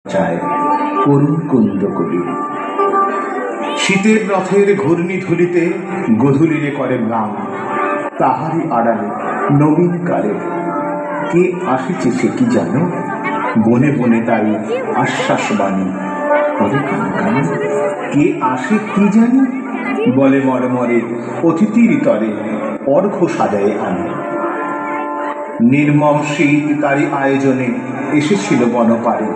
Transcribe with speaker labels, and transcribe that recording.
Speaker 1: চায় করুণ কুন্দ কবি। শীতের রথের ঘূর্ণি ধুলিতে গধূলিরে করে ম্লান, তাহারই আড়ালে নবীন কালে কে আসিছে সে কি জানো, বনে বনে তাই আশ্বাসবাণী করে কানে। কে আসে কি জানি বলে মরমরে অতিথির তরে অর্ঘ্য সাজায়ে আনে। নির্মম শীত তারই আয়োজনে এসেছিল বনপারে,